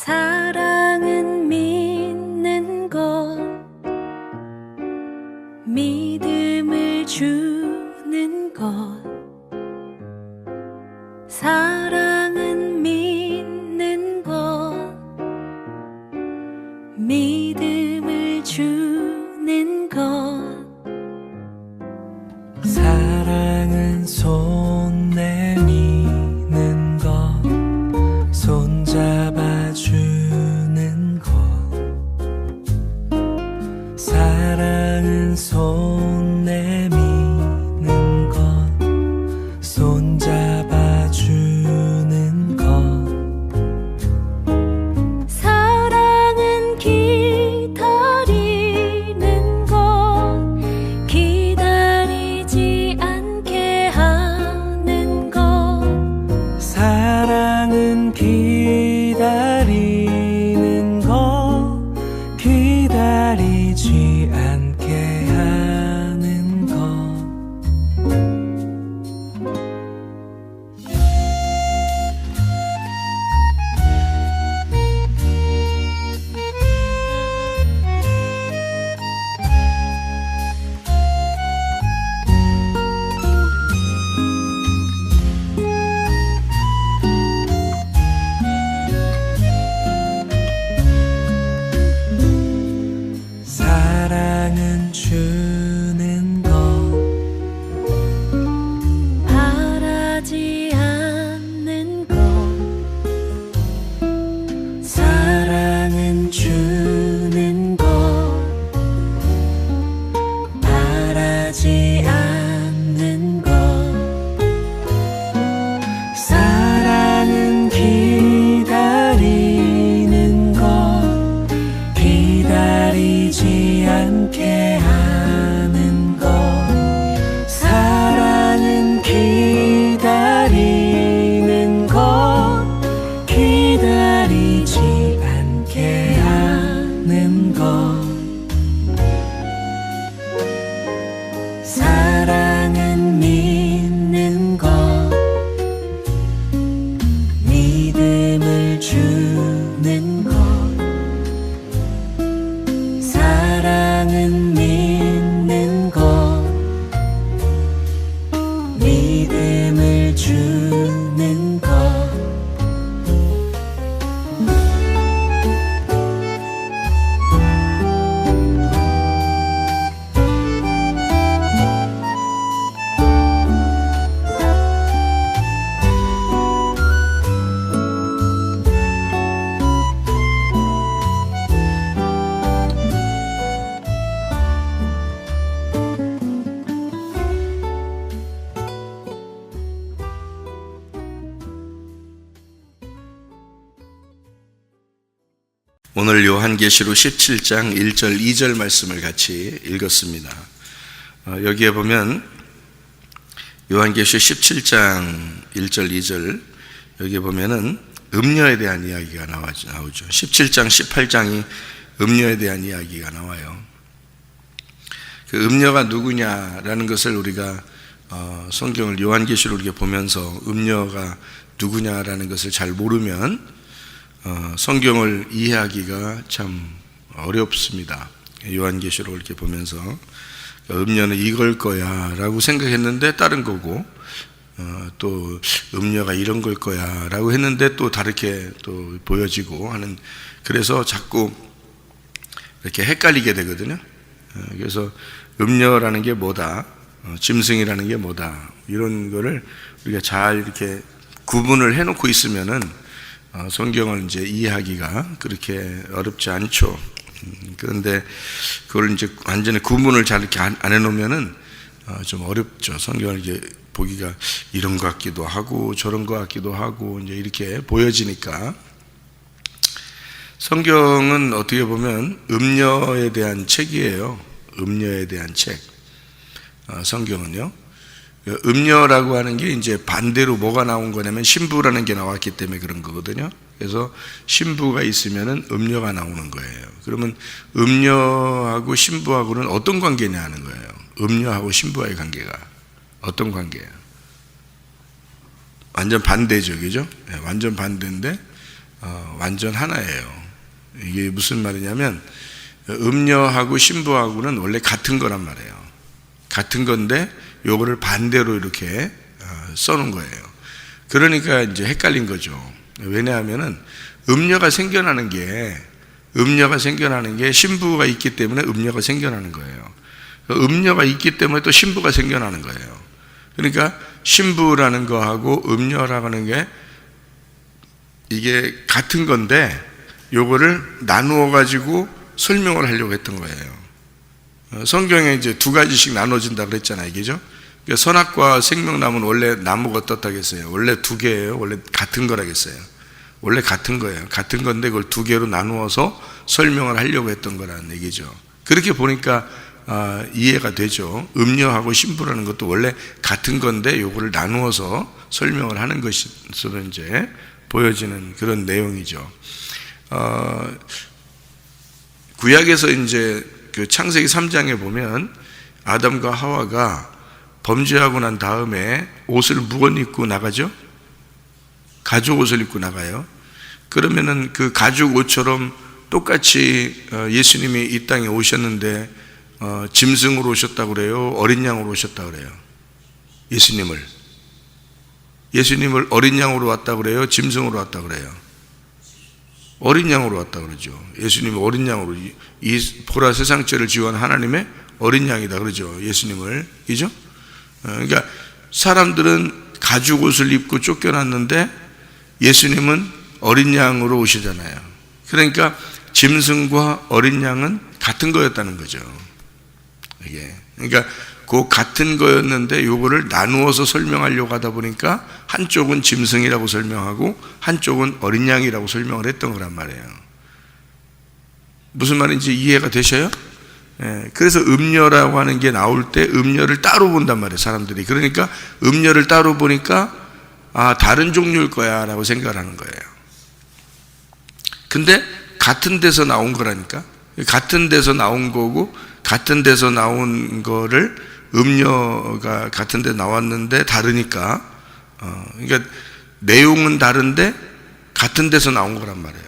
사랑은 믿는 것, 믿음을 주는 것. 사랑은 믿는 것, 믿음을 주는 것. 사랑은 손 내미는 것, 손 잡아주는 것. 사랑은 손 내미는 것, 손 잡아주는 것. 사랑은 기다리는 것, 기다리지 않게 하는 것. 사랑은 기다리는 것, 기다리지 않게 하는 것. 사랑은 주는 것, 바라지 않는 것. 사랑은 주는 것, 바라지 않는 것. 사랑은 기다리는 것, 기다리지 않게 하는 것. 사랑은 기다리는 것, 기다리지 않게 하는 것. 사랑은 믿는 것, 믿음을 주는 것. 사랑은 믿는 것, 믿음을 주는 것. 오늘 요한계시록 17장 1절 2절 말씀을 같이 읽었습니다. 여기에 보면 요한계시록 17장 1절 2절 여기에 보면은 음녀에 대한 이야기가 나오죠. 17장 18장이 음녀에 대한 이야기가 나와요. 그 음녀가 누구냐라는 것을 우리가 성경을 요한계시록을 이렇게 보면서 음녀가 누구냐라는 것을 잘 모르면 성경을 이해하기가 참 어렵습니다. 요한계시록을 이렇게 보면서 음녀는 이걸 거야 라고 생각했는데 다른 거고, 또 음녀가 이런 걸 거야 라고 했는데 또 다르게 또 보여지고 하는, 그래서 자꾸 이렇게 헷갈리게 되거든요. 그래서 음녀라는 게 뭐다, 짐승이라는 게 뭐다, 이런 거를 우리가 잘 이렇게 구분을 해놓고 있으면은 성경을 이제 이해하기가 그렇게 어렵지 않죠. 그런데 그걸 이제 완전히 구분을 잘 이렇게 안 해놓으면은 좀 어렵죠. 성경을 이제 보기가 이런 것 같기도 하고 저런 것 같기도 하고 이제 이렇게 보여지니까. 성경은 어떻게 보면 음녀에 대한 책이에요. 음녀에 대한 책. 성경은요. 음녀라고 하는 게 이제 반대로 뭐가 나온 거냐면 신부라는 게 나왔기 때문에 그런 거거든요. 그래서 신부가 있으면은 음녀가 나오는 거예요. 그러면 음녀하고 신부하고는 어떤 관계냐 하는 거예요. 음녀하고 신부와의 관계가 어떤 관계예요? 완전 반대죠, 그죠? 네, 완전 반대인데 완전 하나예요. 이게 무슨 말이냐면 음녀하고 신부하고는 원래 같은 거란 말이에요. 같은 건데 요거를 반대로 이렇게 써놓은 거예요. 그러니까 이제 헷갈린 거죠. 왜냐하면은 음녀가 생겨나는 게 신부가 있기 때문에 음녀가 생겨나는 거예요. 음녀가 있기 때문에 또 신부가 생겨나는 거예요. 그러니까 신부라는 거하고 음녀라고 하는 게 이게 같은 건데 요거를 나누어 가지고 설명을 하려고 했던 거예요. 성경에 이제 두 가지씩 나눠진다 그랬잖아요. 그죠? 선악과 생명나무는 원래 나무가 어떻다고 했어요? 원래 두 개예요. 원래 같은 거라겠어요. 원래 같은 거예요. 같은 건데 그걸 두 개로 나누어서 설명을 하려고 했던 거라는 얘기죠. 그렇게 보니까 이해가 되죠. 음녀하고 신부라는 것도 원래 같은 건데 요거를 나누어서 설명을 하는 것으로 이제 보여지는 그런 내용이죠. 구약에서 이제 그 창세기 3장에 보면 아담과 하와가 범죄하고 난 다음에 옷을 무엇 입고 나가죠? 가죽 옷을 입고 나가요. 그러면은 그 가죽 옷처럼 똑같이 예수님이 이 땅에 오셨는데 짐승으로 오셨다고 그래요? 어린 양으로 오셨다고 그래요? 예수님을 어린 양으로 왔다고 그래요? 짐승으로 왔다고 그래요? 어린 양으로 왔다고 그러죠. 예수님이 어린 양으로, 이 보라 세상죄를 지원 하나님의 어린 양이다 그러죠. 예수님을. 그죠? 그러니까 사람들은 가죽 옷을 입고 쫓겨났는데 예수님은 어린 양으로 오시잖아요. 그러니까 짐승과 어린 양은 같은 거였다는 거죠. 이게. 그러니까 그 같은 거였는데 요거를 나누어서 설명하려고 하다 보니까 한쪽은 짐승이라고 설명하고 한쪽은 어린 양이라고 설명을 했던 거란 말이에요. 무슨 말인지 이해가 되셔요? 그래서 음녀라고 하는 게 나올 때 음녀를 따로 본단 말이에요, 사람들이. 그러니까 음녀를 따로 보니까 다른 종류일 거야 라고 생각을 하는 거예요. 근데 같은 데서 나온 거라니까. 같은 데서 나온 거고 같은 데서 나온 거를 음녀가 같은 데 나왔는데 다르니까 그러니까 내용은 다른데 같은 데서 나온 거란 말이에요.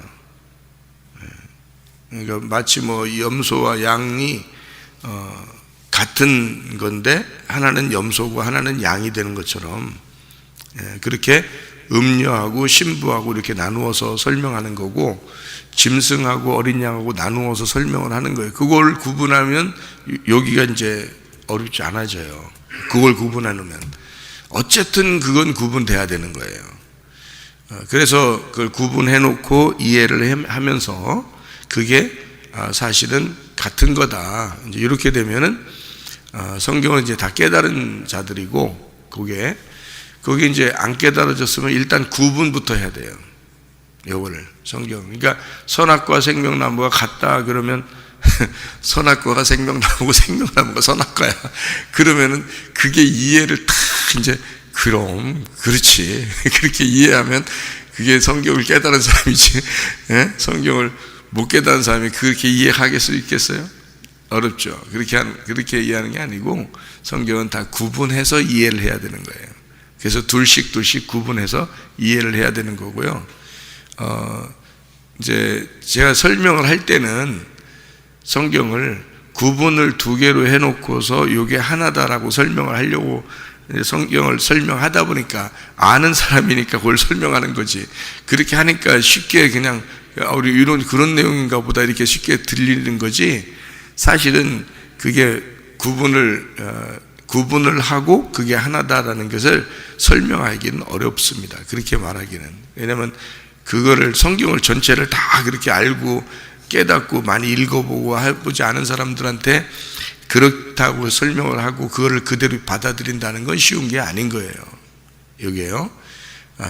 그러니까 마치 뭐 염소와 양이 같은 건데 하나는 염소고 하나는 양이 되는 것처럼 그렇게 음녀하고 신부하고 이렇게 나누어서 설명하는 거고 짐승하고 어린 양하고 나누어서 설명을 하는 거예요. 그걸 구분하면 여기가 이제 어렵지 않아져요. 그걸 구분하면 어쨌든 그건 구분돼야 되는 거예요. 그래서 그걸 구분해 놓고 이해를 하면서 그게 사실은 같은 거다. 이제 이렇게 되면은 성경은 이제 다 깨달은 자들이고 그게 이제 안 깨달아졌으면 일단 구분부터 해야 돼요. 요거를 성경. 그러니까 선악과 생명나무가 같다 그러면 선악과가 생명나무고 생명나무가 선악과야. 그러면은 그게 이해를 딱 이제 그럼 그렇지 그렇게 이해하면 그게 성경을 깨달은 사람이지. 성경을 못 깨달은 사람이 그렇게 이해하게 수 있겠어요? 어렵죠. 그렇게 이해하는 게 아니고 성경은 다 구분해서 이해를 해야 되는 거예요. 그래서 둘씩 구분해서 이해를 해야 되는 거고요. 이제 제가 설명을 할 때는 성경을 구분을 두 개로 해놓고서 이게 하나다라고 설명을 하려고 성경을 설명하다 보니까 아는 사람이니까 그걸 설명하는 거지. 그렇게 하니까 쉽게 그냥 우리 이런 그런 내용인가 보다 이렇게 쉽게 들리는 거지. 사실은 그게 구분을 하고 그게 하나다라는 것을 설명하기는 어렵습니다. 그렇게 말하기는. 왜냐하면 그거를 성경을 전체를 다 그렇게 알고 깨닫고 많이 읽어보고 해보지 않은 사람들한테 그렇다고 설명을 하고 그거를 그대로 받아들인다는 건 쉬운 게 아닌 거예요. 여기에요.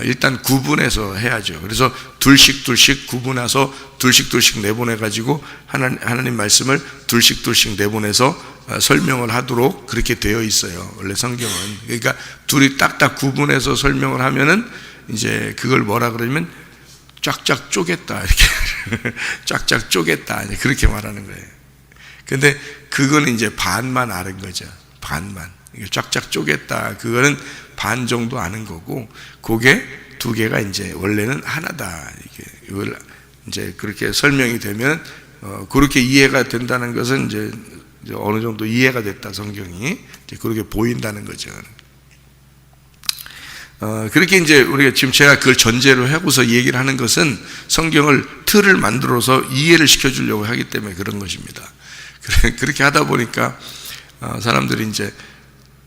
일단 구분해서 해야죠. 그래서 둘씩 구분해서 둘씩 내보내가지고 하나님 말씀을 둘씩 내보내서 설명을 하도록 그렇게 되어 있어요. 원래 성경은. 그러니까 둘이 딱딱 구분해서 설명을 하면은 이제 그걸 뭐라 그러면 쫙쫙 쪼갰다 이렇게 쫙쫙 쪼갰다 그렇게 말하는 거예요. 근데 그거는 이제 반만 아는 거죠. 반만. 쫙쫙 쪼갰다. 그거는 반 정도 아는 거고, 그게 두 개가 이제 원래는 하나다. 이게 이걸 이제 그렇게 설명이 되면 그렇게 이해가 된다는 것은 이제 어느 정도 이해가 됐다, 성경이 이제 그렇게 보인다는 거죠. 그렇게 이제 우리가 지금 제가 그걸 전제로 하고서 얘기를 하는 것은 성경을 틀을 만들어서 이해를 시켜주려고 하기 때문에 그런 것입니다. 그렇게 하다 보니까 사람들이 이제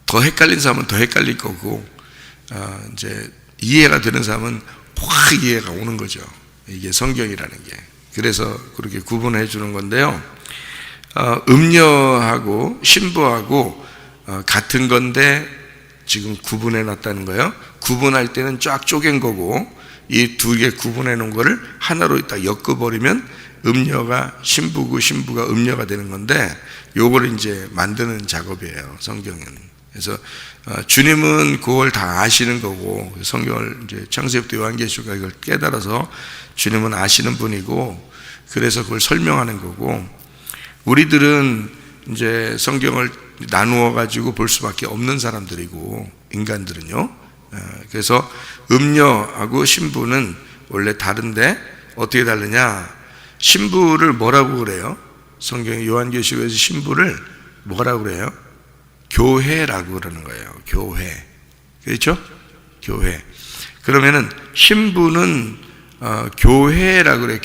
더 헷갈린 사람은 더 헷갈릴 거고, 이제 이해가 되는 사람은 확 이해가 오는 거죠. 이게 성경이라는 게. 그래서 그렇게 구분해 주는 건데요. 음녀하고 신부하고 같은 건데 지금 구분해 놨다는 거예요. 구분할 때는 쫙 쪼갠 거고, 이 두 개 구분해 놓은 거를 하나로 딱 엮어버리면 음녀가 신부고 신부가 음녀가 되는 건데, 요거를 이제 만드는 작업이에요, 성경은. 그래서 주님은 그걸 다 아시는 거고, 성경을 이제 창세기부터 요한계시가 이걸 깨달아서 주님은 아시는 분이고, 그래서 그걸 설명하는 거고, 우리들은 이제 성경을 나누어 가지고 볼 수밖에 없는 사람들이고, 인간들은요. 그래서 음녀하고 신부는 원래 다른데 어떻게 다르냐? 신부를 뭐라고 그래요? 성경 요한계시록에서 신부를 뭐라고 그래요? 교회라고 그러는 거예요. 교회. 그렇죠? 교회. 그러면은 신부는 교회라고 그래요.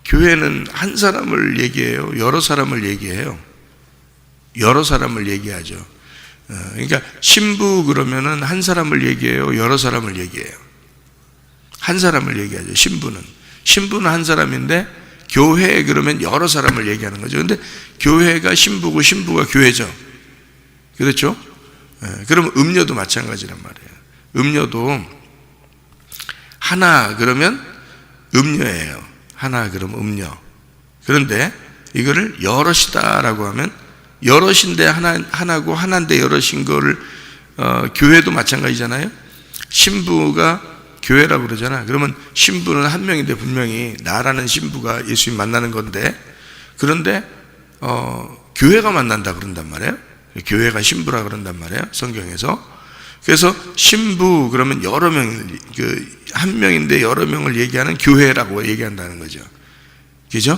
교회는 한 사람을 얘기해요? 여러 사람을 얘기해요? 여러 사람을 얘기하죠. 그러니까 신부 그러면은 한 사람을 얘기해요? 여러 사람을 얘기해요? 한 사람을 얘기하죠. 신부는 한 사람인데, 교회 그러면 여러 사람을 얘기하는 거죠. 근데 교회가 신부고 신부가 교회죠. 그렇죠? 그러면 음녀도 마찬가지란 말이에요. 음녀도 하나 그러면 음녀예요. 하나 그러면 음녀. 그런데 이거를 여럿이다라고 하면, 여럿인데 하나고 하나인데 여럿인 거를 교회도 마찬가지잖아요. 신부가 교회라고 그러잖아. 그러면 신부는 한 명인데 분명히 나라는 신부가 예수님 만나는 건데, 그런데 교회가 만난다 그런단 말이에요. 교회가 신부라 그런단 말이에요, 성경에서. 그래서 신부 그러면 여러 명, 한 명인데 여러 명을 얘기하는 교회라고 얘기한다는 거죠. 그죠?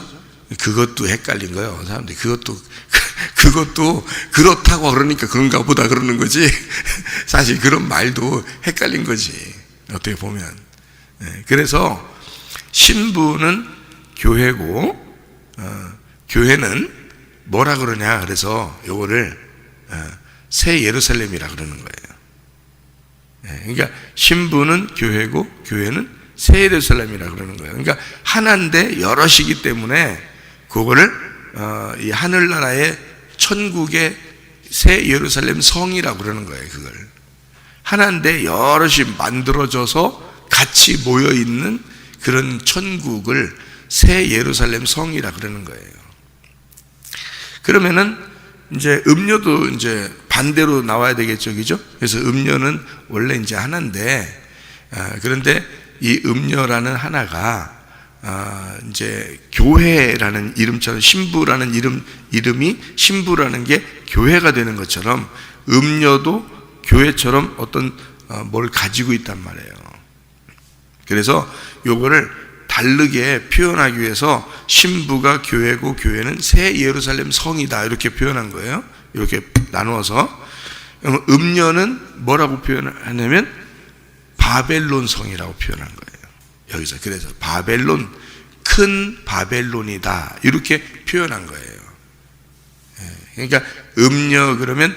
그것도 헷갈린 거예요, 사람들이. 그것도 그렇다고 그러니까 그런가 보다 그러는 거지. 사실 그런 말도 헷갈린 거지, 어떻게 보면. 그래서 신부는 교회고, 교회는 뭐라 그러냐, 그래서 요거를 새 예루살렘이라 그러는 거예요. 그러니까 신부는 교회고 교회는 새 예루살렘이라 그러는 거예요. 그러니까 하나인데 여럿이기 때문에 그거를 이 하늘나라의 천국의 새 예루살렘 성이라고 그러는 거예요. 그걸 하나인데 여럿이 만들어져서 같이 모여 있는 그런 천국을 새 예루살렘 성이라 그러는 거예요. 그러면은 이제 음료도 이제 반대로 나와야 되겠죠, 그죠? 그래서 음료는 원래 이제 하나인데, 그런데 이 음료라는 하나가 이제 교회라는 이름처럼, 신부라는 이름이 신부라는 게 교회가 되는 것처럼 음료도 교회처럼 어떤 뭘 가지고 있단 말이에요. 그래서 요거를 다르게 표현하기 위해서 신부가 교회고 교회는 새 예루살렘 성이다 이렇게 표현한 거예요. 이렇게 나누어서. 음녀는 뭐라고 표현하냐면 바벨론 성이라고 표현한 거예요, 여기서. 그래서 바벨론, 큰 바벨론이다 이렇게 표현한 거예요. 그러니까 음녀 그러면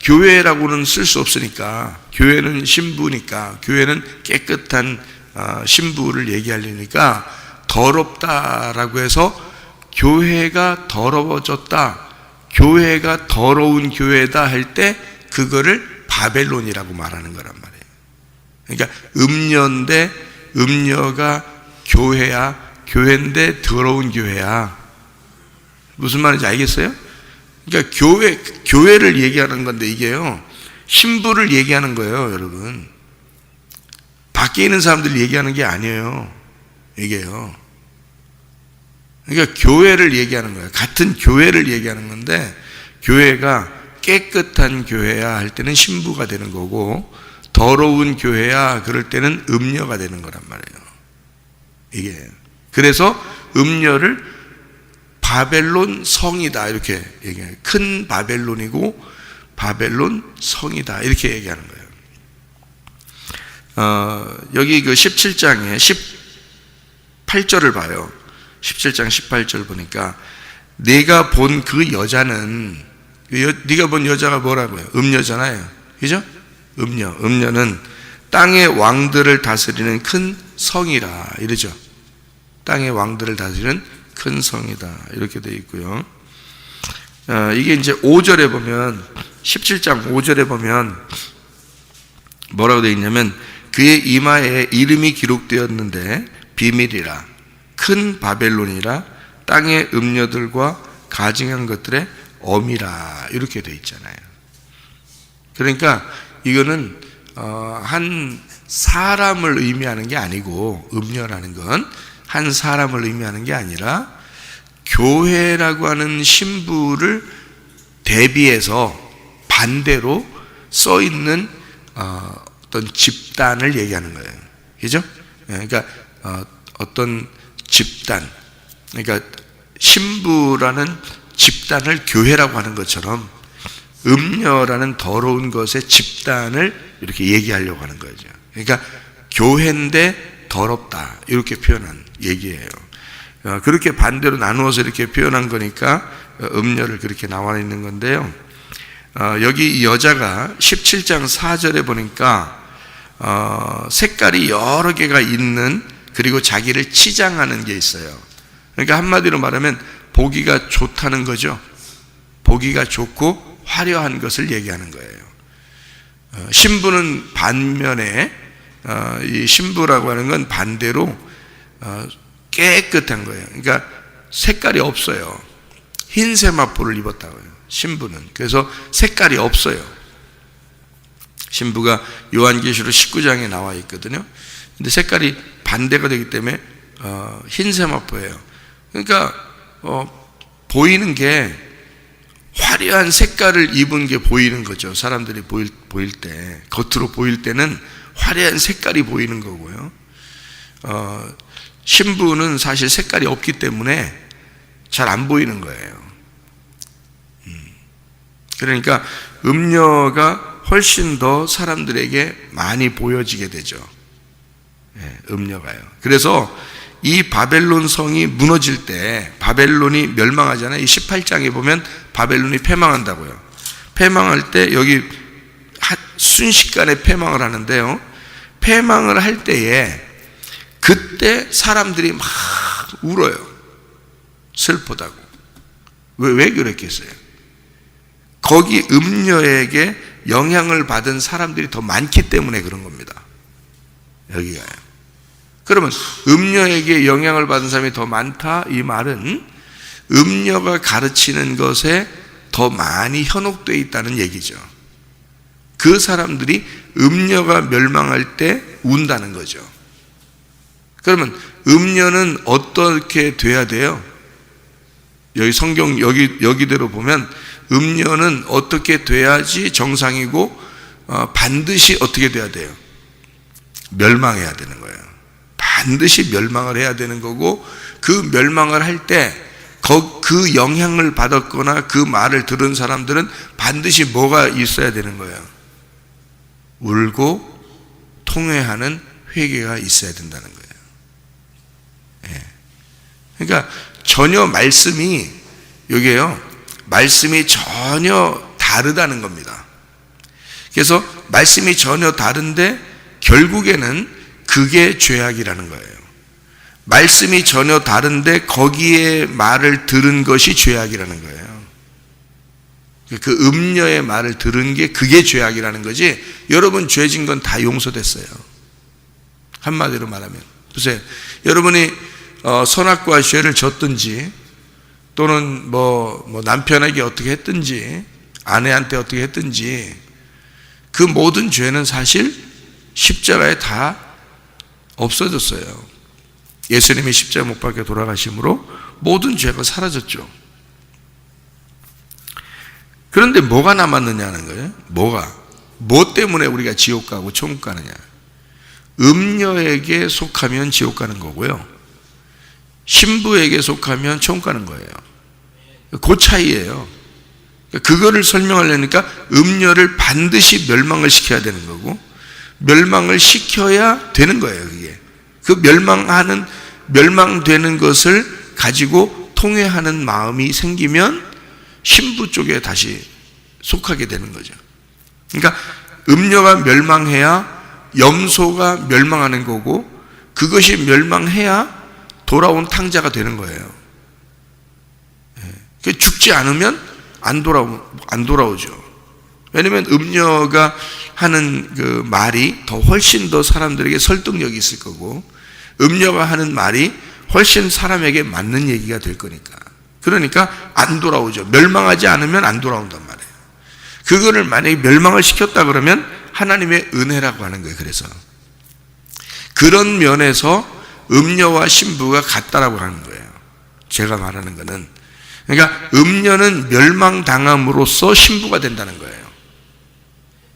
교회라고는 쓸 수 없으니까, 교회는 신부니까, 교회는 깨끗한 신부를 얘기하려니까 더럽다라고 해서 교회가 더러워졌다, 교회가 더러운 교회다 할 때 그거를 바벨론이라고 말하는 거란 말이에요. 그러니까 음녀인데 음녀가 교회야, 교회인데 더러운 교회야. 무슨 말인지 알겠어요? 그러니까 교회를 얘기하는 건데 이게요, 신부를 얘기하는 거예요, 여러분. 밖에 있는 사람들 얘기하는 게 아니에요, 이게요. 그러니까 교회를 얘기하는 거예요. 같은 교회를 얘기하는 건데, 교회가 깨끗한 교회야 할 때는 신부가 되는 거고, 더러운 교회야 그럴 때는 음녀가 되는 거란 말이에요. 이게 그래서 음녀를 바벨론 성이다 이렇게 얘기해요. 큰 바벨론이고 바벨론 성이다 이렇게 얘기하는 거예요. 여기 그 17장에 18절을 봐요. 17장 18절 보니까 내가 본 그 여자는, 네가 본 여자가 뭐라고요? 음녀잖아요. 그죠? 음녀는 땅의 왕들을 다스리는 큰 성이라 이러죠. 땅의 왕들을 다스리는 큰 성이다 이렇게 되어 있고요. 이게 이제 5절에 보면 17장 5절에 보면 뭐라고 되어 있냐면 그의 이마에 이름이 기록되었는데 비밀이라 큰 바벨론이라 땅의 음녀들과 가증한 것들의 어미라 이렇게 되어 있잖아요. 그러니까 이거는 한 사람을 의미하는 게 아니고 음녀라는 건 한 사람을 의미하는 게 아니라 교회라고 하는 신부를 대비해서 반대로 써 있는 어떤 집단을 얘기하는 거예요. 그죠? 그러니까 어떤 집단, 그러니까 신부라는 집단을 교회라고 하는 것처럼 음녀라는 더러운 것의 집단을 이렇게 얘기하려고 하는 거죠. 그러니까 교회인데 더럽다 이렇게 표현한 얘기예요. 그렇게 반대로 나누어서 이렇게 표현한 거니까 음녀를 그렇게 나와 있는 건데요. 여기 이 여자가 17장 4절에 보니까 색깔이 여러 개가 있는, 그리고 자기를 치장하는 게 있어요. 그러니까 한마디로 말하면 보기가 좋다는 거죠. 보기가 좋고 화려한 것을 얘기하는 거예요. 신부는 반면에 이 신부라고 하는 건 반대로 깨끗한 거예요. 그러니까 색깔이 없어요. 흰 세마포를 입었다고요. 신부는. 그래서 색깔이 없어요. 신부가 요한계시록 19장에 나와 있거든요. 근데 색깔이 반대가 되기 때문에 흰 세마포예요. 그러니까 보이는 게 화려한 색깔을 입은 게 보이는 거죠. 사람들이 보일 때, 겉으로 보일 때는 화려한 색깔이 보이는 거고요. 신부는 사실 색깔이 없기 때문에 잘 안 보이는 거예요. 그러니까 음녀가 훨씬 더 사람들에게 많이 보여지게 되죠. 음녀가요. 그래서 이 바벨론 성이 무너질 때, 바벨론이 멸망하잖아요. 이 18장에 보면 바벨론이 패망한다고요. 패망할 때 여기 순식간에 패망을 하는데요. 패망을 할 때에 그때 사람들이 막 울어요. 슬프다고. 왜 그랬겠어요? 거기 음녀에게 영향을 받은 사람들이 더 많기 때문에 그런 겁니다. 여기가요. 그러면 음녀에게 영향을 받은 사람이 더 많다, 이 말은 음녀가 가르치는 것에 더 많이 현혹되어 있다는 얘기죠. 그 사람들이 음녀가 멸망할 때 운다는 거죠. 그러면 음녀는 어떻게 돼야 돼요? 여기 성경 여기대로 보면 음녀는 어떻게 돼야지 정상이고 반드시 어떻게 돼야 돼요? 멸망해야 되는 거예요. 반드시 멸망을 해야 되는 거고, 그 멸망을 할 때 그 영향을 받았거나 그 말을 들은 사람들은 반드시 뭐가 있어야 되는 거예요? 울고 통회하는 회개가 있어야 된다는 거예요. 그러니까 전혀 말씀이, 여기에요, 말씀이 전혀 다르다는 겁니다. 그래서 말씀이 전혀 다른데 결국에는 그게 죄악이라는 거예요. 말씀이 전혀 다른데 거기에 말을 들은 것이 죄악이라는 거예요. 그 음녀의 말을 들은 게 그게 죄악이라는 거지, 여러분 죄진 건 다 용서됐어요. 한마디로 말하면. 보세요. 여러분이 선악과 죄를 졌든지, 또는 뭐 남편에게 어떻게 했든지, 아내한테 어떻게 했든지, 그 모든 죄는 사실 십자가에 다 없어졌어요. 예수님이 십자가 못 박혀 돌아가심으로 모든 죄가 사라졌죠. 그런데 뭐가 남았느냐는 거예요. 뭐가? 뭐 때문에 우리가 지옥 가고 천국 가느냐? 음녀에게 속하면 지옥 가는 거고요, 신부에게 속하면 천국 가는 거예요. 그 차이예요. 그거를 설명하려니까 음녀를 반드시 멸망을 시켜야 되는 거고, 멸망을 시켜야 되는 거예요. 그게 그 멸망되는 것을 가지고 통회하는 마음이 생기면 신부 쪽에 다시 속하게 되는 거죠. 그러니까 음녀가 멸망해야 염소가 멸망하는 거고, 그것이 멸망해야 돌아온 탕자가 되는 거예요. 죽지 않으면 안 돌아오죠. 왜냐하면 음녀가 하는 그 말이 훨씬 더 사람들에게 설득력이 있을 거고, 음녀가 하는 말이 훨씬 사람에게 맞는 얘기가 될 거니까. 그러니까 안 돌아오죠. 멸망하지 않으면 안 돌아온단 말이에요. 그거를 만약에 멸망을 시켰다 그러면 하나님의 은혜라고 하는 거예요. 그래서 그런 면에서 음녀와 신부가 같다라고 하는 거예요. 제가 말하는 거는, 그러니까 음녀는 멸망당함으로써 신부가 된다는 거예요.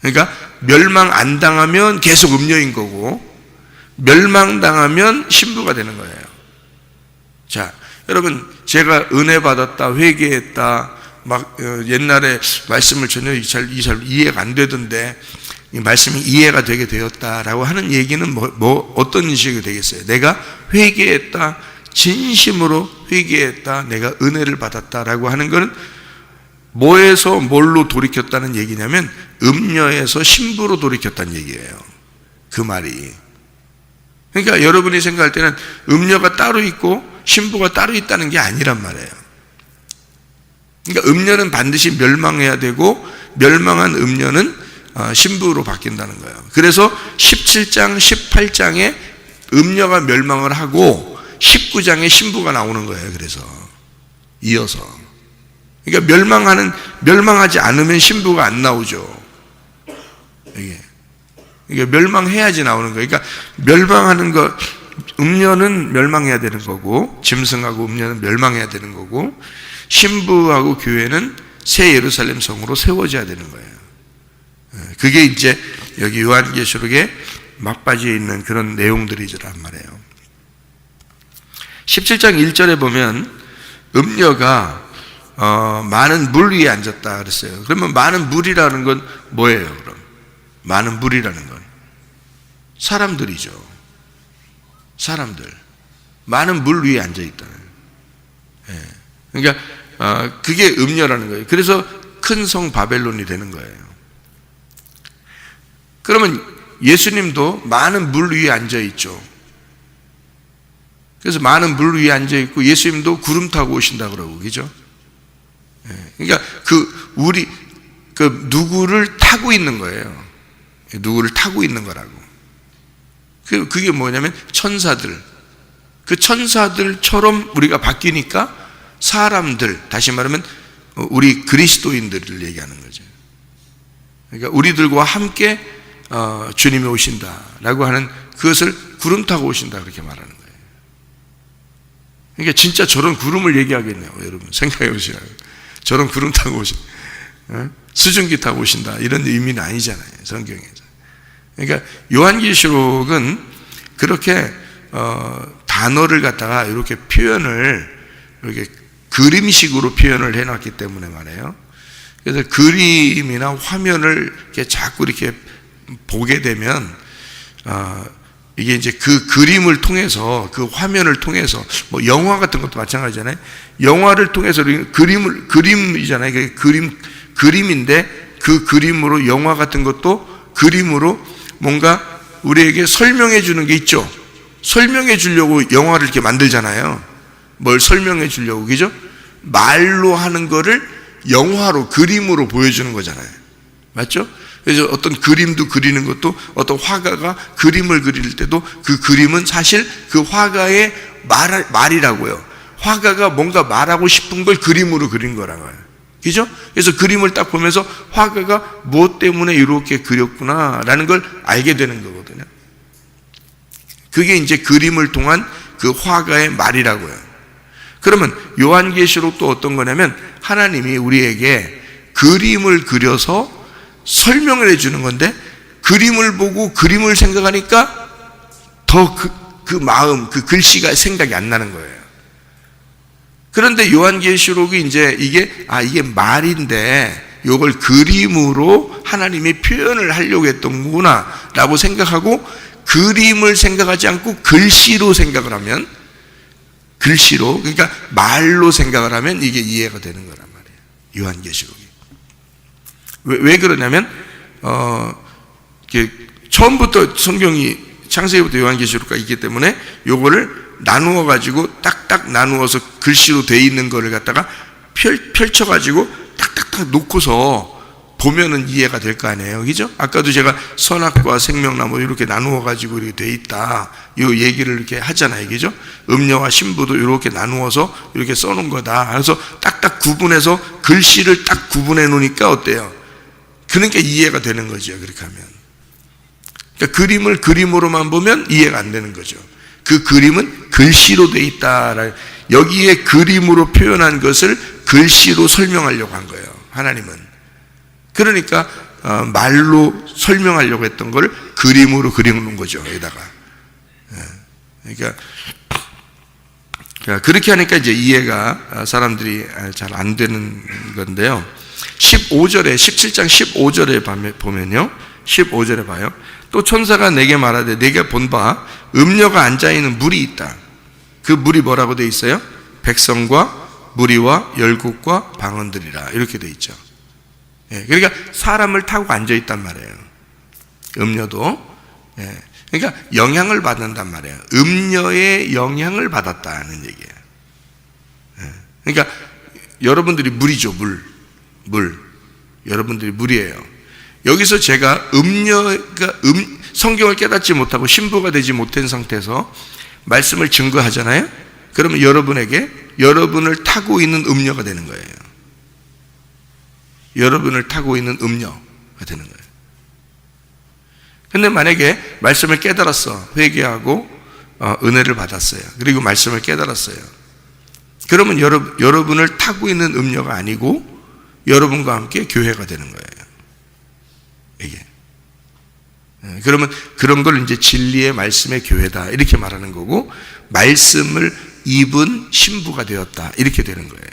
그러니까 멸망 안 당하면 계속 음녀인 거고, 멸망당하면 신부가 되는 거예요. 자, 여러분, 제가 은혜 받았다, 회개했다, 막 옛날에 말씀을 전혀 잘 이해가 안 되던데 이 말씀이 이해가 되게 되었다라고 하는 얘기는 어떤 인식이 되겠어요? 내가 회개했다, 진심으로 회개했다, 내가 은혜를 받았다라고 하는 것은 뭐에서 뭘로 돌이켰다는 얘기냐면 음녀에서 신부로 돌이켰다는 얘기예요. 그 말이. 그러니까 여러분이 생각할 때는 음녀가 따로 있고 신부가 따로 있다는 게 아니란 말이에요. 그러니까 음녀는 반드시 멸망해야 되고, 멸망한 음녀는 신부로 바뀐다는 거예요. 그래서 17장, 18장에 음녀가 멸망을 하고 19장에 신부가 나오는 거예요. 그래서 이어서. 그러니까 멸망하지 않으면 신부가 안 나오죠. 이게. 그러니까 멸망해야지 나오는 거예요. 그러니까 멸망하는 거, 음녀는 멸망해야 되는 거고, 짐승하고 음녀는 멸망해야 되는 거고, 신부하고 교회는 새 예루살렘 성으로 세워져야 되는 거예요. 그게 이제 여기 요한계시록에 막바지에 있는 그런 내용들이란 말이에요. 17장 1절에 보면 음녀가 많은 물 위에 앉았다 그랬어요. 그러면 많은 물이라는 건 뭐예요? 그럼 많은 물이라는 건 사람들이죠. 사람들, 많은 물 위에 앉아 있다. 그러니까 그게 음녀라는 거예요. 그래서 큰 성 바벨론이 되는 거예요. 그러면 예수님도 많은 물 위에 앉아 있죠. 그래서 많은 물 위에 앉아 있고, 예수님도 구름 타고 오신다 그러고, 그죠? 그러니까 누구를 타고 있는 거예요. 누구를 타고 있는 거라고. 그게 뭐냐면 천사들. 그 천사들처럼 우리가 바뀌니까 사람들, 다시 말하면 우리 그리스도인들을 얘기하는 거죠. 그러니까 우리들과 함께 주님이 오신다라고 하는 그것을 구름 타고 오신다 그렇게 말하는 거예요. 그러니까 진짜 저런 구름을 얘기하겠네요. 여러분 생각해 보시라고. 저런 구름 타고 수증기 타고 오신다 이런 의미는 아니잖아요. 성경에서. 그러니까 요한계시록은 그렇게 단어를 갖다가 이렇게 표현을 이렇게 그림식으로 표현을 해놨기 때문에 말이에요. 그래서 그림이나 화면을 이렇게 자꾸 이렇게 보게 되면 이게 이제 그 그림을 통해서, 그 화면을 통해서, 뭐 영화 같은 것도 마찬가지잖아요. 영화를 통해서 그림이잖아요. 그림인데 그 그림으로, 영화 같은 것도 그림으로 뭔가 우리에게 설명해 주는 게 있죠. 설명해 주려고 영화를 이렇게 만들잖아요. 뭘 설명해 주려고, 그죠? 말로 하는 거를 영화로, 그림으로 보여주는 거잖아요. 맞죠? 그래서 어떤 그림도 그리는 것도, 어떤 화가가 그림을 그릴 때도 그 그림은 사실 그 화가의 말이라고요. 화가가 뭔가 말하고 싶은 걸 그림으로 그린 거라고요. 그죠? 그래서 그림을 딱 보면서 화가가 무엇 때문에 이렇게 그렸구나라는 걸 알게 되는 거거든요. 그게 이제 그림을 통한 그 화가의 말이라고요. 그러면 요한계시록도 어떤 거냐면 하나님이 우리에게 그림을 그려서 설명을 해주는 건데, 그림을 보고 그림을 생각하니까 더 그 마음, 그 글씨가 생각이 안 나는 거예요. 그런데 요한계시록이 이제 이게 말인데 이걸 그림으로 하나님이 표현을 하려고 했던 거구나 라고 생각하고, 그림을 생각하지 않고 글씨로 생각을 하면, 글씨로, 그러니까 말로 생각을 하면 이게 이해가 되는 거란 말이에요. 요한계시록이. 왜 그러냐면 처음부터 성경이 창세기부터 요한계시록까지 있기 때문에 요거를 나누어 가지고 딱딱 나누어서 글씨로 돼 있는 거를 갖다가 펼쳐 가지고 딱딱딱 놓고서 보면은 이해가 될 거 아니에요, 그죠? 아까도 제가 선악과 생명나무 이렇게 나누어 가지고 이렇게 돼 있다, 요 얘기를 이렇게 하잖아요, 그죠? 음녀와 신부도 이렇게 나누어서 이렇게 써놓은 거다. 그래서 딱딱 구분해서 글씨를 딱 구분해 놓으니까 어때요? 그러니까 이해가 되는 거죠, 그렇게 하면. 그러니까 그림을 그림으로만 보면 이해가 안 되는 거죠. 그 그림은 글씨로 돼 있다. 여기에 그림으로 표현한 것을 글씨로 설명하려고 한 거예요, 하나님은. 그러니까 말로 설명하려고 했던 걸 그림으로 그려놓은 거죠, 여기다가. 그러니까 그렇게 하니까 이제 이해가 사람들이 잘 안 되는 건데요. 15절에 17장 15절에 보면요, 15절에 봐요. 또 천사가 내게 말하되 내가 본 바 음녀가 앉아있는 물이 있다. 그 물이 뭐라고 돼 있어요? 백성과 무리와 열국과 방언들이라, 이렇게 돼 있죠. 그러니까 사람을 타고 앉아있단 말이에요, 음녀도. 그러니까 영향을 받는단 말이에요. 음녀의 영향을 받았다는 얘기예요. 그러니까 여러분들이 물이죠, 물. 여러분들이 물이에요. 여기서 제가 음녀가 성경을 깨닫지 못하고 신부가 되지 못한 상태에서 말씀을 증거하잖아요. 그러면 여러분에게 여러분을 타고 있는 음녀가 되는 거예요. 여러분을 타고 있는 음녀가 되는 거예요. 근데 만약에 말씀을 깨달았어, 회개하고 은혜를 받았어요, 그리고 말씀을 깨달았어요, 그러면 여러분을 타고 있는 음녀가 아니고 여러분과 함께 교회가 되는 거예요, 이게. 그러면 그런 걸 이제 진리의 말씀의 교회다, 이렇게 말하는 거고, 말씀을 입은 신부가 되었다, 이렇게 되는 거예요.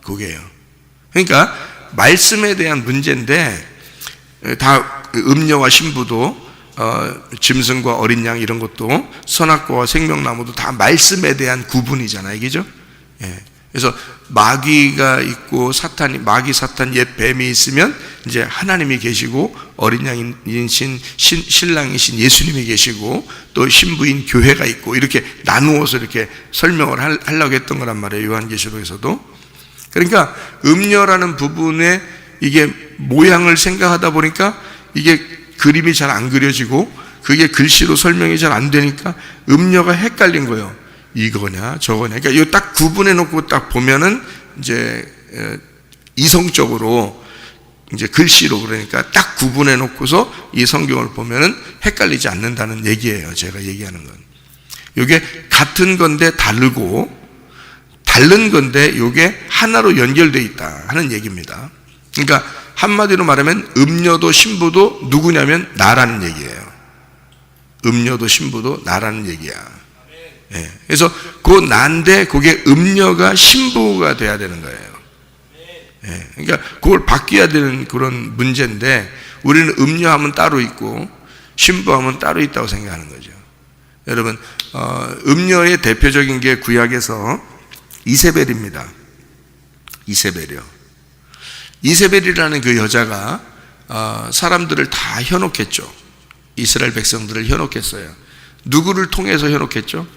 그게요. 그러니까 말씀에 대한 문제인데, 다 음녀와 신부도 짐승과 어린 양 이런 것도, 선악과와 생명나무도 다 말씀에 대한 구분이잖아요, 그죠? 그래서 마귀가 있고 마귀 사탄 옛 뱀이 있으면 이제 하나님이 계시고, 어린 양이신 신랑이신 예수님이 계시고, 또 신부인 교회가 있고, 이렇게 나누어서 이렇게 설명을 하려고 했던 거란 말이에요, 요한계시록에서도. 그러니까 음녀라는 부분에 이게 모양을 생각하다 보니까 이게 그림이 잘 안 그려지고, 그게 글씨로 설명이 잘 안 되니까 음녀가 헷갈린 거예요. 이거냐 저거냐. 그러니까 이거 딱 구분해 놓고 딱 보면은 이제 이성적으로 이제 글씨로, 그러니까 딱 구분해 놓고서 이 성경을 보면은 헷갈리지 않는다는 얘기예요, 제가 얘기하는 건. 이게 같은 건데 다른 건데 이게 하나로 연결되어 있다 하는 얘기입니다. 그러니까 한마디로 말하면 음녀도 신부도 누구냐면 나라는 얘기예요. 음녀도 신부도 나라는 얘기야. 그래서 그 난데 그게 음녀가 신부가 돼야 되는 거예요. 그러니까 그걸 바뀌어야 되는 그런 문제인데, 우리는 음녀하면 따로 있고 신부하면 따로 있다고 생각하는 거죠. 여러분, 음녀의 대표적인 게 구약에서 이세벨입니다. 이세벨이요. 이세벨이라는 그 여자가 사람들을 다 현혹했죠. 이스라엘 백성들을 현혹했어요. 누구를 통해서 현혹했죠?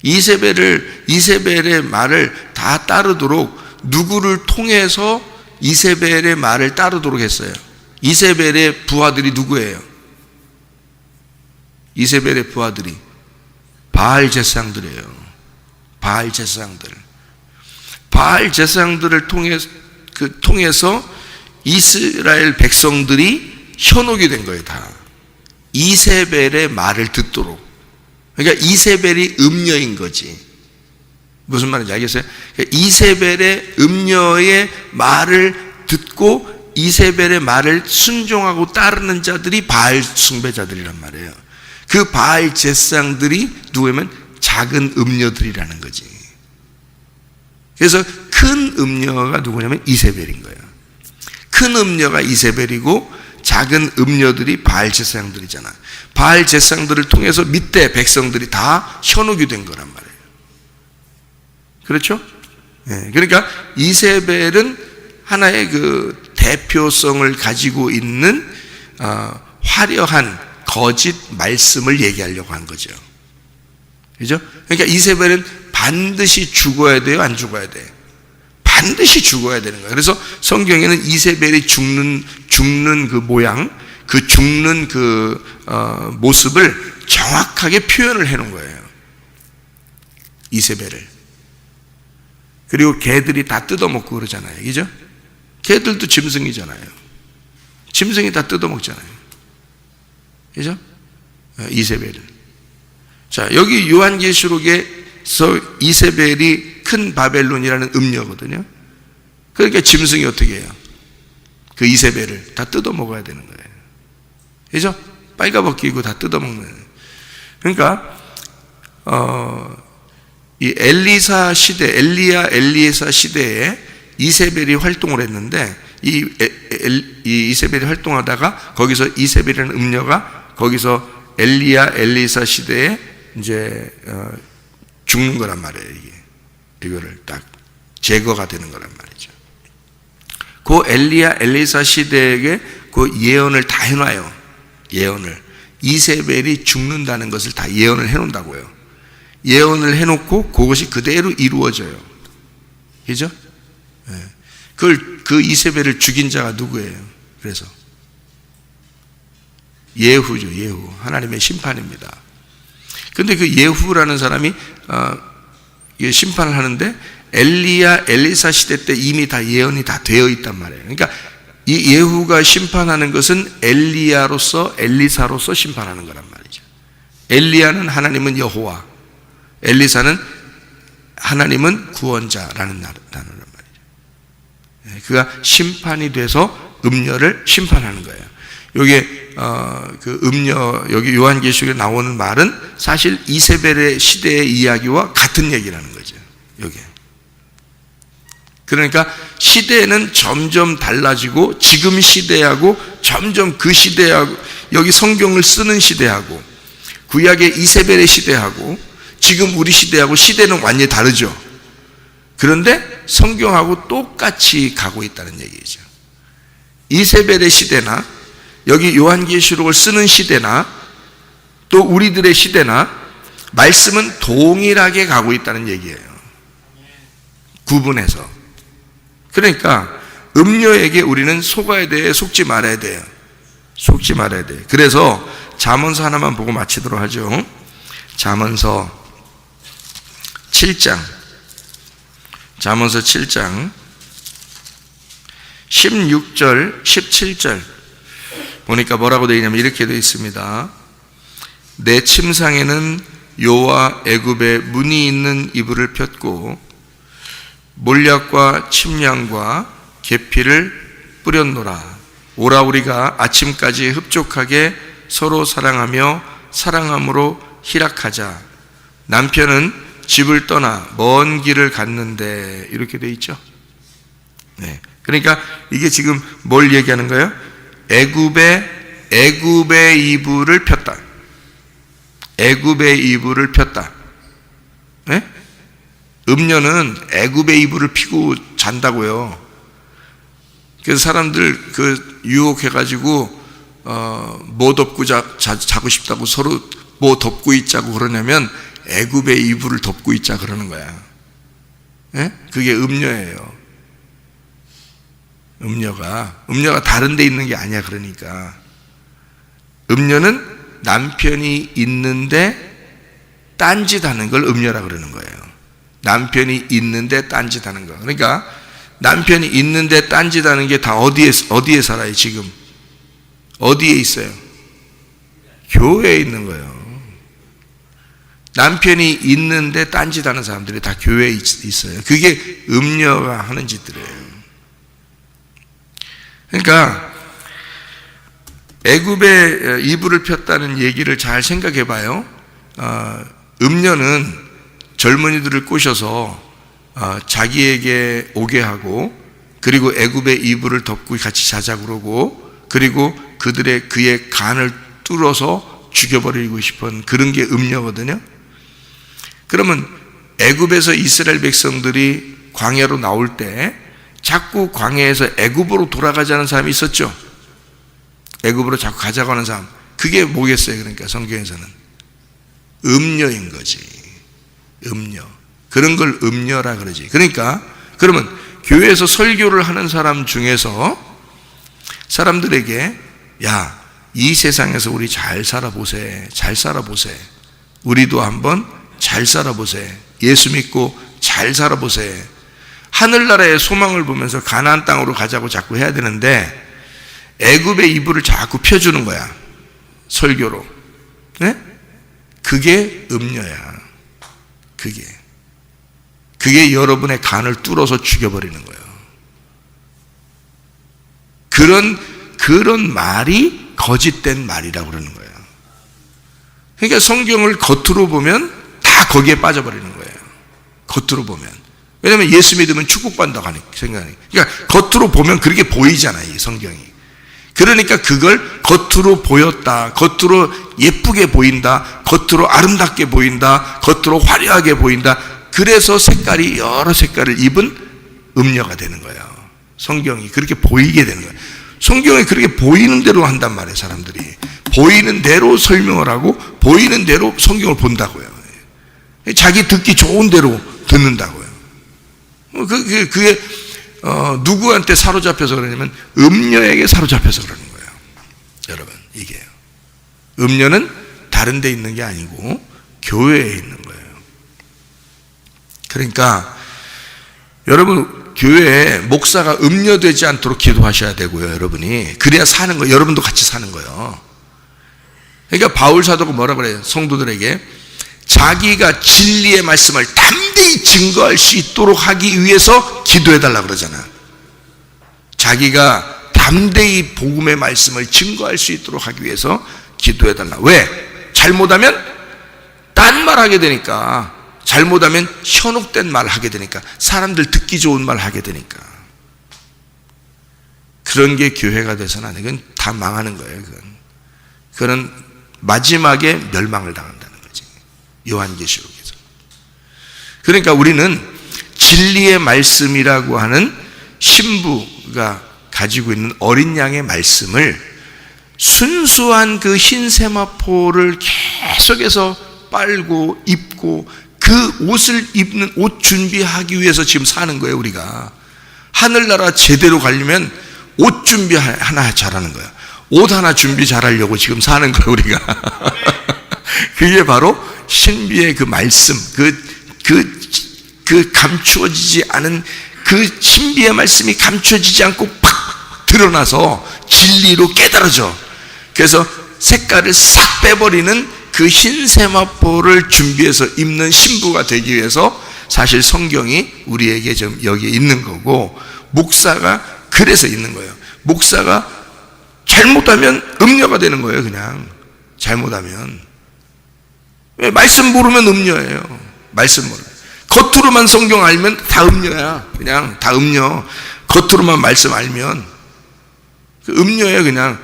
이세벨의 말을 다 따르도록, 누구를 통해서 이세벨의 말을 따르도록 했어요? 이세벨의 부하들이 누구예요? 이세벨의 부하들이 바알 제사장들이에요. 바알 제사장들을 통해서 이스라엘 백성들이 현혹이 된 거예요, 다. 이세벨의 말을 듣도록. 그러니까 이세벨이 음녀인 거지. 무슨 말인지 알겠어요? 그러니까 이세벨의 음녀의 말을 듣고 이세벨의 말을 순종하고 따르는 자들이 바알 숭배자들이란 말이에요. 그 바알 제사장들이 누구냐면 작은 음녀들이라는 거지. 그래서 큰 음녀가 누구냐면 이세벨인 거예요. 큰 음녀가 이세벨이고 작은 음녀들이 바알 제사장들이잖아. 바알 제사장들을 통해서 밑에 백성들이 다 현혹이 된 거란 말이에요. 그렇죠? 네, 그러니까 이세벨은 하나의 그 대표성을 가지고 있는 화려한 거짓 말씀을 얘기하려고 한 거죠. 그죠? 그러니까 이세벨은 반드시 죽어야 돼요, 안 죽어야 돼요? 반드시 죽어야 되는 거예요. 그래서 성경에는 이세벨이 죽는 그 모양, 그 죽는 그 모습을 정확하게 표현을 해놓은 거예요. 이세벨을. 그리고 개들이 다 뜯어먹고 그러잖아요. 그죠? 개들도 짐승이잖아요. 짐승이 다 뜯어먹잖아요. 그죠? 이세벨을. 자, 여기 요한계시록에서 이세벨이 큰 바벨론이라는 음녀거든요. 그러니까 짐승이 어떻게 해요? 그 이세벨을 다 뜯어먹어야 되는 거예요. 그죠? 빨가벗기고 다 뜯어먹는. 그러니까 이 엘리사 시대, 엘리에사 시대에 이세벨이 활동을 했는데 이 이세벨이 활동하다가 거기서 이세벨이라는 음녀가 거기서 엘리사 시대에 이제 죽는 거란 말이에요. 이거를 딱 제거가 되는 거란 말이죠. 그 엘리사 시대에게 그 예언을 다 해놔요. 예언을. 이세벨이 죽는다는 것을 다 예언을 해놓는다고요. 예언을 해놓고 그것이 그대로 이루어져요. 그죠? 네. 그 이세벨을 죽인 자가 누구예요? 그래서 예후죠. 예후. 하나님의 심판입니다. 근데 그 예후라는 사람이 심판을 하는데 엘리사 시대 때 이미 다 예언이 다 되어 있단 말이에요. 그러니까 이 예후가 심판하는 것은 엘리사로서 심판하는 거란 말이죠. 엘리야는 하나님은 여호와, 엘리사는 하나님은 구원자라는 단어란 말이죠. 그가 심판이 돼서 음녀를 심판하는 거예요. 요게 그 음녀, 여기 요한계시록에 나오는 말은 사실 이세벨의 시대의 이야기와 같은 얘기라는 거죠. 요게. 그러니까 시대는 점점 달라지고 지금 시대하고 점점 그 시대하고 여기 성경을 쓰는 시대하고 구약의 이세벨의 시대하고 지금 우리 시대하고 시대는 완전히 다르죠. 그런데 성경하고 똑같이 가고 있다는 얘기죠. 이세벨의 시대나 여기 요한계시록을 쓰는 시대나 또 우리들의 시대나 말씀은 동일하게 가고 있다는 얘기예요. 구분해서. 그러니까 음녀에게 우리는 속아야 돼, 속지 말아야 돼요. 속지 말아야 돼요. 그래서 잠언서 하나만 보고 마치도록 하죠. 잠언서 7장 16절 17절 보니까 뭐라고 되어 있냐면 이렇게 되어 있습니다. 내 침상에는 요와 애굽의 문이 있는 이불을 폈고 몰약과 침량과 계피를 뿌렸노라. 오라 우리가 아침까지 흡족하게 서로 사랑하며 사랑함으로 희락하자. 남편은 집을 떠나 먼 길을 갔는데 이렇게 돼 있죠. 네. 그러니까 이게 지금 뭘 얘기하는 거예요? 애굽의 이불을 폈다. 애굽의 이불을 폈다. 네? 음녀는 애굽의 이불을 피고 잔다고요. 그래서 사람들 그 유혹해가지고 뭐 덮고 자고 싶다고 서로 뭐 덮고 있자고 그러냐면 애굽의 이불을 덮고 있자 그러는 거야. 네? 그게 음녀예요. 음녀가 다른 데 있는 게 아니야. 그러니까 음녀는 남편이 있는데 딴짓하는 걸 음녀라 그러는 거예요. 남편이 있는데 딴짓하는 거. 그러니까 남편이 있는데 딴짓하는 게 다 어디에 살아요? 지금 어디에 있어요? 교회에 있는 거예요. 남편이 있는데 딴짓하는 사람들이 다 교회에 있어요. 그게 음녀가 하는 짓들이에요. 그러니까 애굽에 이불을 폈다는 얘기를 잘 생각해 봐요. 음녀는 젊은이들을 꼬셔서 자기에게 오게 하고, 그리고 애굽의 이불을 덮고 같이 자자 그러고, 그리고 그의 간을 뚫어서 죽여버리고 싶은 그런 게 음녀거든요. 그러면 애굽에서 이스라엘 백성들이 광야로 나올 때 자꾸 광야에서 애굽으로 돌아가자는 사람이 있었죠. 애굽으로 자꾸 가자고 하는 사람. 그게 뭐겠어요? 그러니까 성경에서는 음녀인 거지. 음녀. 그런 걸 음녀라 그러지. 그러니까 그러면 교회에서 설교를 하는 사람 중에서 사람들에게, 야, 이 세상에서 우리 잘 살아보세. 잘 살아보세. 우리도 한번 잘 살아보세. 예수 믿고 잘 살아보세. 하늘나라의 소망을 보면서 가나안 땅으로 가자고 자꾸 해야 되는데 애굽의 이불을 자꾸 펴주는 거야. 설교로. 네? 그게 음녀야. 그게 여러분의 간을 뚫어서 죽여버리는 거예요. 그런 말이 거짓된 말이라고 그러는 거예요. 그러니까 성경을 겉으로 보면 다 거기에 빠져버리는 거예요. 겉으로 보면. 왜냐하면 예수 믿으면 축복받는다고 하는 생각이. 그러니까 겉으로 보면 그렇게 보이잖아요, 이 성경이. 그러니까 그걸 겉으로 보였다, 겉으로 예쁘게 보인다, 겉으로 아름답게 보인다, 겉으로 화려하게 보인다. 그래서 색깔이 여러 색깔을 입은 음녀가 되는 거예요. 성경이 그렇게 보이게 되는 거예요. 성경이 그렇게 보이는 대로 한단 말이에요. 사람들이 보이는 대로 설명을 하고 보이는 대로 성경을 본다고요. 자기 듣기 좋은 대로 듣는다고요. 그게 누구한테 사로잡혀서 그러냐면 음녀에게 사로잡혀서 그러는 거예요. 여러분, 이게요. 음녀는 다른 데 있는 게 아니고 교회에 있는 거예요. 그러니까 여러분, 교회에 목사가 음녀되지 않도록 기도하셔야 되고요. 여러분이 그래야 사는 거예요. 여러분도 같이 사는 거예요. 그러니까 바울 사도가 뭐라 그래요? 성도들에게 자기가 진리의 말씀을 담대히 증거할 수 있도록 하기 위해서 기도해 달라 그러잖아. 자기가 담대히 복음의 말씀을 증거할 수 있도록 하기 위해서 기도해 달라. 왜? 잘못하면 딴 말 하게 되니까. 잘못하면 현혹된 말 하게 되니까. 사람들 듣기 좋은 말 하게 되니까. 그런 게 교회가 돼서는 안 돼. 그건 다 망하는 거예요. 그건 마지막에 멸망을 당한다는 거지. 요한계시록에서. 그러니까 우리는 진리의 말씀이라고 하는 신부가 가지고 있는 어린 양의 말씀을 순수한 그 흰 세마포를 계속해서 빨고 입고 그 옷을 입는 옷 준비하기 위해서 지금 사는 거예요. 우리가 하늘나라 제대로 가려면 옷 준비 하나 잘하는 거야. 옷 하나 준비 잘하려고 지금 사는 거예요. 우리가 그게 바로 신비의 그 말씀, 그 감추어지지 않은 그 신비의 말씀이 감추어지지 않고 팍 드러나서 진리로 깨달아져. 그래서 색깔을 싹 빼버리는 그 흰 세마포를 준비해서 입는 신부가 되기 위해서 사실 성경이 우리에게 좀 여기에 있는 거고, 목사가 그래서 있는 거예요. 목사가 잘못하면 음녀가 되는 거예요. 그냥 잘못하면. 왜? 말씀 모르면 음녀예요. 말씀 모르면. 겉으로만 성경 알면 다 음녀야. 그냥 다 음녀. 겉으로만 말씀 알면 음녀예요. 그냥.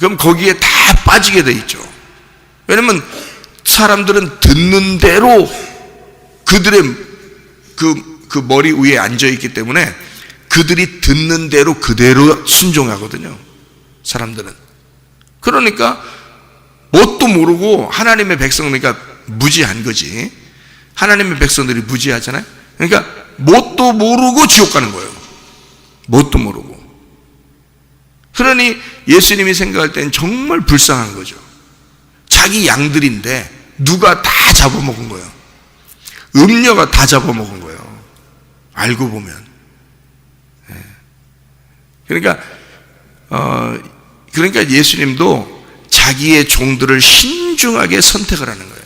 그럼 거기에 다 빠지게 돼 있죠. 왜냐면 사람들은 듣는 대로 그들의 그 머리 위에 앉아 있기 때문에 그들이 듣는 대로 그대로 순종하거든요. 사람들은. 그러니까 뭣도 모르고 하나님의 백성이니까 무지한 거지. 하나님의 백성들이 무지하잖아요. 그러니까 뭣도 모르고 지옥 가는 거예요. 뭣도 모르고. 그러니 예수님이 생각할 때는 정말 불쌍한 거죠. 자기 양들인데 누가 다 잡아먹은 거예요. 음녀가 다 잡아먹은 거예요. 알고 보면. 그러니까 예수님도 자기의 종들을 신중하게 선택을 하는 거예요.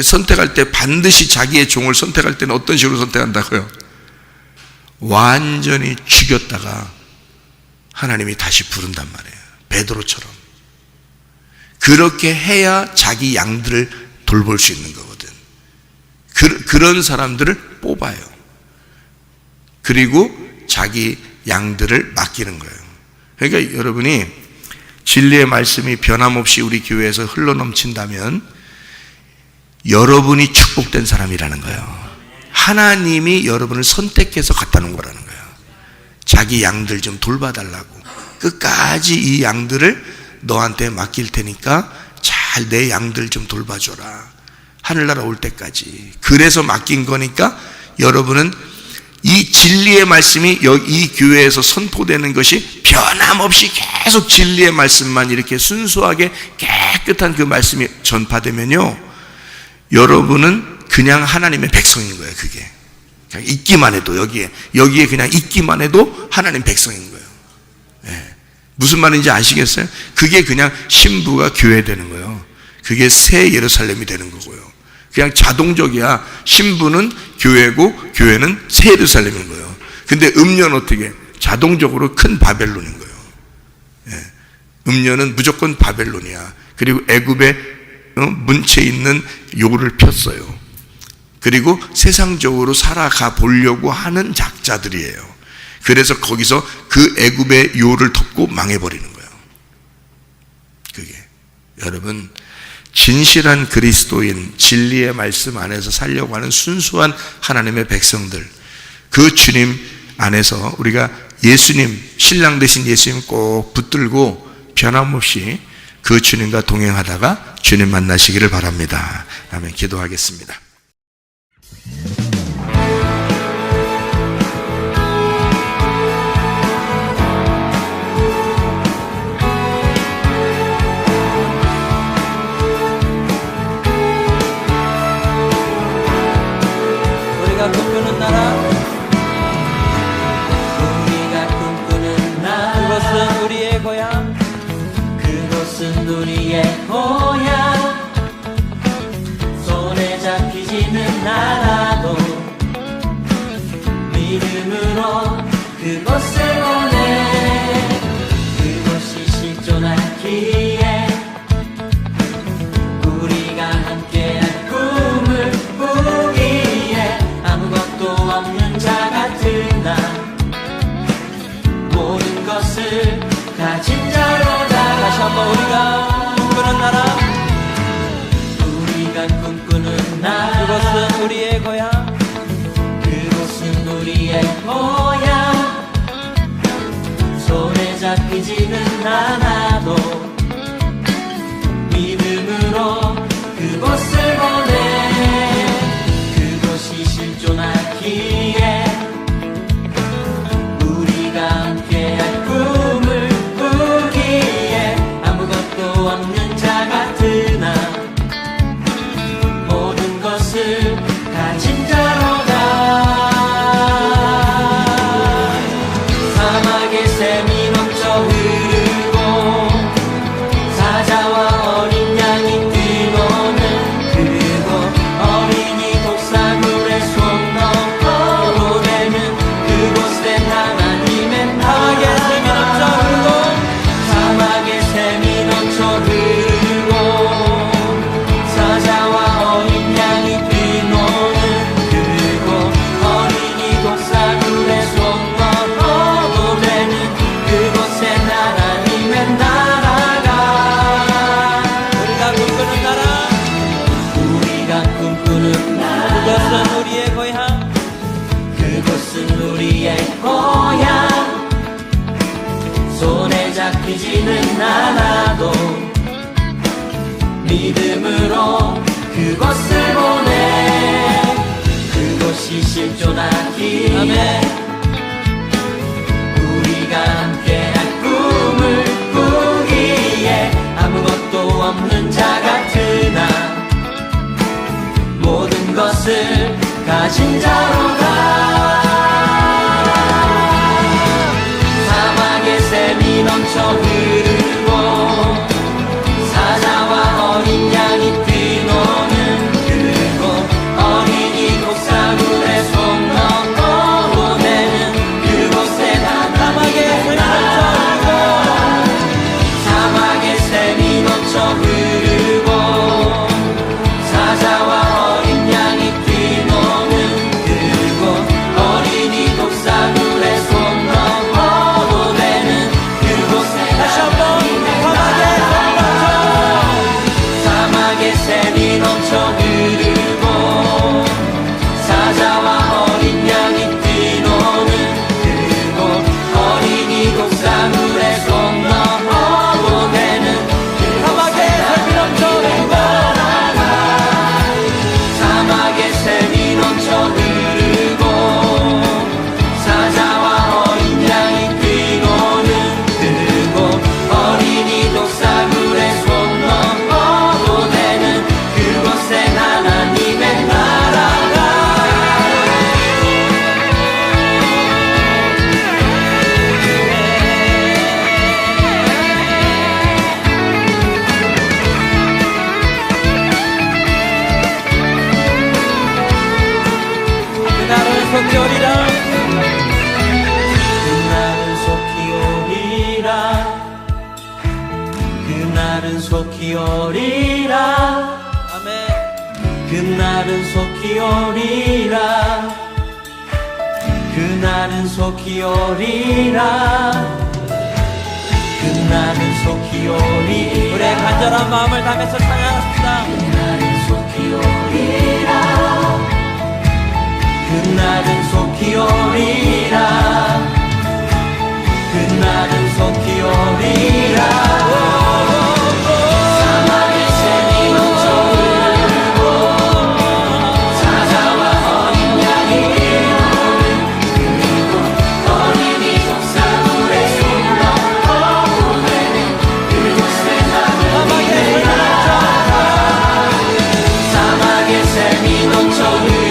선택할 때 반드시 자기의 종을 선택할 때는 어떤 식으로 선택한다고요? 완전히 죽였다가 하나님이 다시 부른단 말이에요. 베드로처럼. 그렇게 해야 자기 양들을 돌볼 수 있는 거거든. 그런 사람들을 뽑아요. 그리고 자기 양들을 맡기는 거예요. 그러니까 여러분이 진리의 말씀이 변함없이 우리 교회에서 흘러넘친다면 여러분이 축복된 사람이라는 거예요. 하나님이 여러분을 선택해서 갖다 놓은 거라는 거예요. 자기 양들 좀 돌봐달라고. 끝까지 이 양들을 너한테 맡길 테니까 잘 내 양들 좀 돌봐줘라. 하늘나라 올 때까지. 그래서 맡긴 거니까 여러분은 이 진리의 말씀이 이 교회에서 선포되는 것이 변함없이 계속 진리의 말씀만 이렇게 순수하게 깨끗한 그 말씀이 전파되면요, 여러분은 그냥 하나님의 백성인 거예요. 그게 그냥 있기만 해도 여기에 그냥 있기만 해도 하나님 백성인 거예요. 네. 무슨 말인지 아시겠어요? 그게 그냥 신부가 교회 되는 거예요. 그게 새 예루살렘이 되는 거고요. 그냥 자동적이야. 신부는 교회고 교회는 새 예루살렘인 거예요. 근데 음료는 어떻게? 자동적으로 큰 바벨론인 거예요. 예. 음료는 무조건 바벨론이야. 그리고 애굽에 문채 있는 요를 폈어요. 그리고 세상적으로 살아가 보려고 하는 작자들이에요. 그래서 거기서 그 애굽의 요를 덮고 망해버리는 거예요. 그게 여러분, 진실한 그리스도인, 진리의 말씀 안에서 살려고 하는 순수한 하나님의 백성들, 그 주님 안에서 우리가 예수님, 신랑 되신 예수님 꼭 붙들고 변함없이 그 주님과 동행하다가 주님 만나시기를 바랍니다. 아멘. 기도하겠습니다. 우리가 꿈꾸는 나라, 우리가 꿈꾸는 나라, 그것은 우리의 고향, 그것은 우리의 고향. 손에 잡히지는 않아도 믿음으로 그것을 원해. 그것이 실존하기에 우리가 함께한 꿈을 꾸기에 아무것도 없는 자 같은 나, 모든 것을 가진 자로다. 다시 한번 우리가 꿈꾸는 나라, 우리가 꿈꾸는 나라, 그것은 우리의 고향, 그것은 우리의 고향. 손에 잡히지는 않아도 믿음으로 그것을 보내. 그것이 실존하기에 우리가 함께할 꿈을 꾸기에 아무것도 없는 자 같은 나, 모든 것을 가진 자로다. 사막의 샘이 넘쳐 흐르고 사자와 어린 양이 뛰노는 그곳, 어린이 독사물에 손 넣고 되는 그곳에 하나님의 나라의 샘이 넘쳐 흐르고, 사막의 샘이 넘쳐 흐르고 사자와 어린 양이 뛰노는 그곳, 어린이 독사물에 손 넣고 되는 그곳에 하나님의 나라가. 우리가 꿈꾸는 나라, 우리가 꿈꾸는 나라, 그것은 우리의 고향, 그것은 우리의 고향. 손에 잡히지는 않아도 믿음으로 그것을 보내. 그것이 실존하기에 우리가 함께한 꿈을 꾸기에 아무것도 없는 자 같은 나, 모든 것을 가진 자로다. 사막의 샘이 넘쳐 흐르고 사자와 어린 양이 뛰노는 그곳, 어린이 독사물에 손 넣고 보내는 그곳에 사막의 샘이 넘쳐 사막의 샘이 넘쳐 흐르고 사자와 어린 양이 뛰고는 흐르고 어린이 독사물에 손 넘어도 되는 그곳엔 하나님의 나라가 그날은 속히 오리라 그날은 속히 오리라 그날은 속히 오리라 아멘 그날은 속히 오리라 그날은 속히 오리라 그날은 속히 오리라 우리의 간절한 마음을 담아서 찬양합시다 그날은 속히 오리라 그날은 속히 오리라 그날은 속히 오리라 사막의 샘이 넘쳐 흐르고 사자와 어린 양이 뛰어오는 그리고 어린이 독사물에 손 넘어 보내는 그곳에 하나님의 나라 사막의 샘이 넘쳐 흐르고